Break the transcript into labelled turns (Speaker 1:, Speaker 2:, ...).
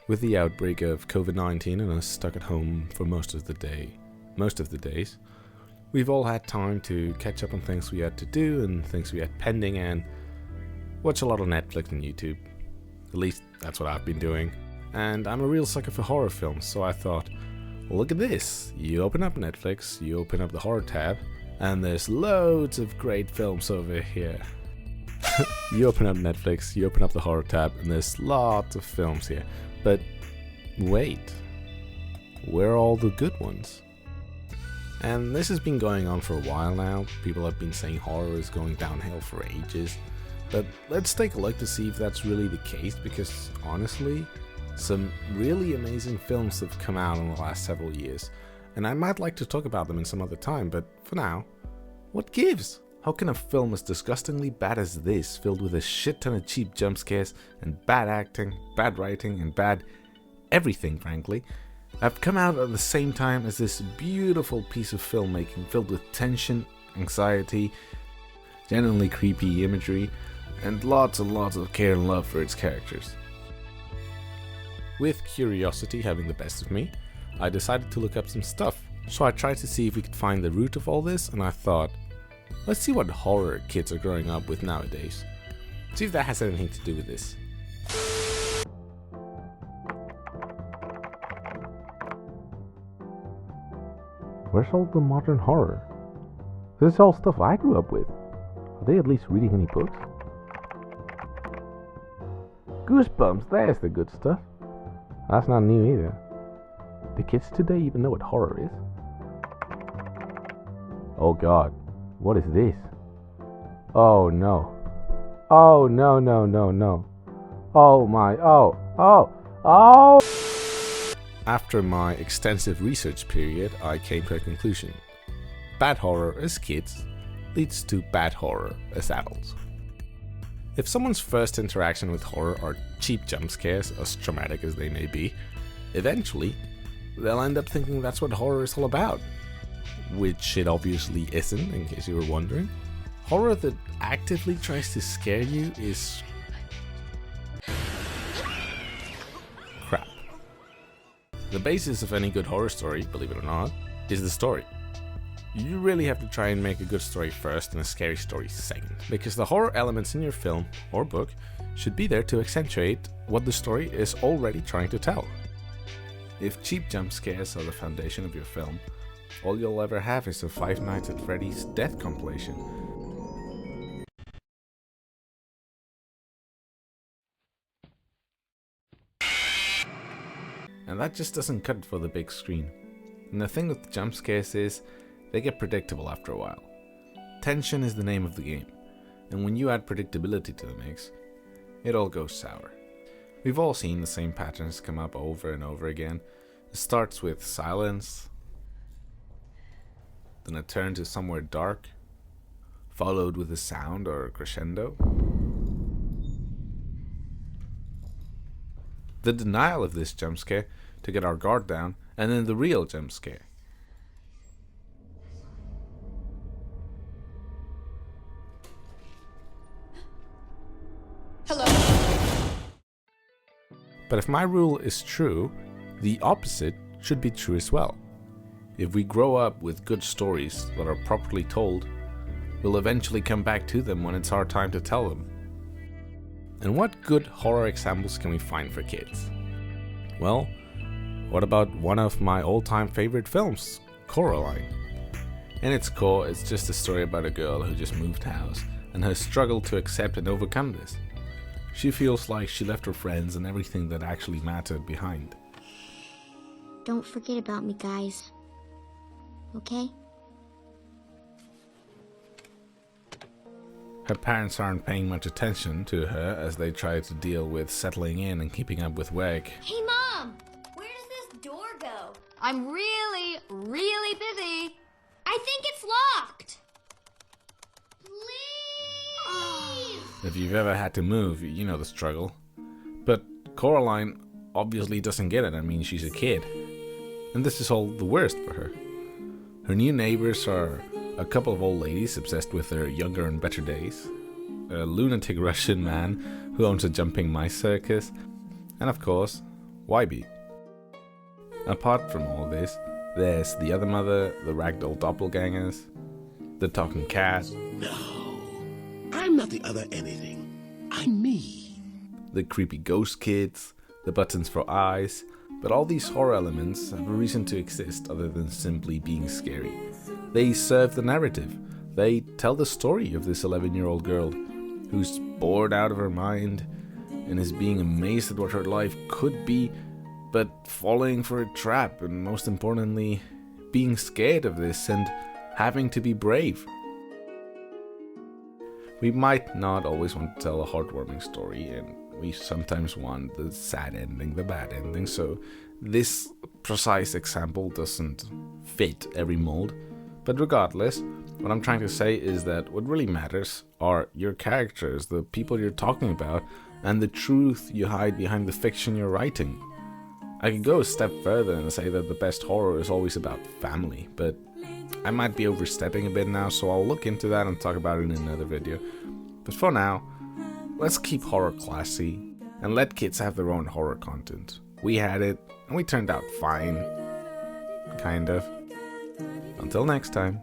Speaker 1: With the outbreak of COVID-19 and us stuck at home for most of the days, we've all had time to catch up on things we had to do and things we had pending and watch a lot of Netflix and YouTube. At least that's what I've been doing. And I'm a real sucker for horror films, so I thought, well, look at this. You open up Netflix, you open up the horror tab, and there's loads of great films over here. You open up Netflix, you open up the horror tab, and there's lots of films here. But wait, where are all the good ones? And this has been going on for a while now. People have been saying horror is going downhill for ages. But let's take a look to see if that's really the case, because honestly, some really amazing films have come out in the last several years. And I might like to talk about them in some other time, but for now, what gives? How can a film as disgustingly bad as this, filled with a shit ton of cheap jump scares and bad acting, bad writing, and bad everything, frankly, have come out at the same time as this beautiful piece of filmmaking filled with tension, anxiety, genuinely creepy imagery, and lots of care and love for its characters? With curiosity having the best of me, I decided to look up some stuff. So I tried to see if we could find the root of all this, and I thought, let's see what horror kids are growing up with nowadays. See if that has anything to do with this. Where's all the modern horror? This is all stuff I grew up with. Are they at least reading any books? Goosebumps, there's the good stuff. That's not new either. Do kids today even know what horror is? Oh god, what is this? Oh no. Oh no. Oh my, oh! After my extensive research period, I came to a conclusion. Bad horror as kids leads to bad horror as adults. If someone's first interaction with horror are cheap jump scares, as traumatic as they may be, eventually they'll end up thinking that's what horror is all about. Which it obviously isn't, in case you were wondering. Horror that actively tries to scare you is crap. The basis of any good horror story, believe it or not, is the story. You really have to try and make a good story first and a scary story second, because the horror elements in your film or book should be there to accentuate what the story is already trying to tell. If cheap jump scares are the foundation of your film, all you'll ever have is a Five Nights at Freddy's death compilation. And that just doesn't cut it for the big screen. And the thing with the jump scares is, they get predictable after a while. Tension is the name of the game, and when you add predictability to the mix, it all goes sour. We've all seen the same patterns come up over and over again. It starts with silence, then a turn to somewhere dark, followed with a sound or a crescendo. The denial of this jump scare to get our guard down, and then the real jump scare.
Speaker 2: Hello.
Speaker 1: But if my rule is true, the opposite should be true as well. If we grow up with good stories that are properly told, we'll eventually come back to them when it's our time to tell them. And what good horror examples can we find for kids? Well, what about one of my all-time favorite films, Coraline? In its core, it's just a story about a girl who just moved house and her struggle to accept and overcome this. She feels like she left her friends and everything that actually mattered behind.
Speaker 3: Don't forget about me, guys. Okay?
Speaker 1: Her parents aren't paying much attention to her as they try to deal with settling in and keeping up with WEG.
Speaker 3: Hey, Mom! Where does this door go?
Speaker 2: I'm really busy.
Speaker 3: I think it's locked! Please!
Speaker 1: If you've ever had to move, you know the struggle. But Coraline obviously doesn't get it. I mean, she's a kid. And this is all the worst for her. Her new neighbors are a couple of old ladies obsessed with their younger and better days, a lunatic Russian man who owns a jumping mice circus, and of course, Why be? Apart from all this, there's the other mother, the ragdoll doppelgangers, the talking cat,
Speaker 4: No, I'm not the other anything. I'm me.
Speaker 1: the creepy ghost kids, the buttons for eyes, but all these horror elements have a reason to exist other than simply being scary. They serve the narrative. They tell the story of this 11-year-old girl who's bored out of her mind and is being amazed at what her life could be, but falling for a trap, and most importantly, being scared of this and having to be brave. We might not always want to tell a heartwarming story, and we sometimes want the sad ending, the bad ending, so this precise example doesn't fit every mold. But regardless, what I'm trying to say is that what really matters are your characters, the people you're talking about, and the truth you hide behind the fiction you're writing. I could go a step further and say that the best horror is always about family, but I might be overstepping a bit now, so I'll look into that and talk about it in another video. But for now, let's keep horror classy and let kids have their own horror content. We had it, and we turned out fine. Kind of. Until next time.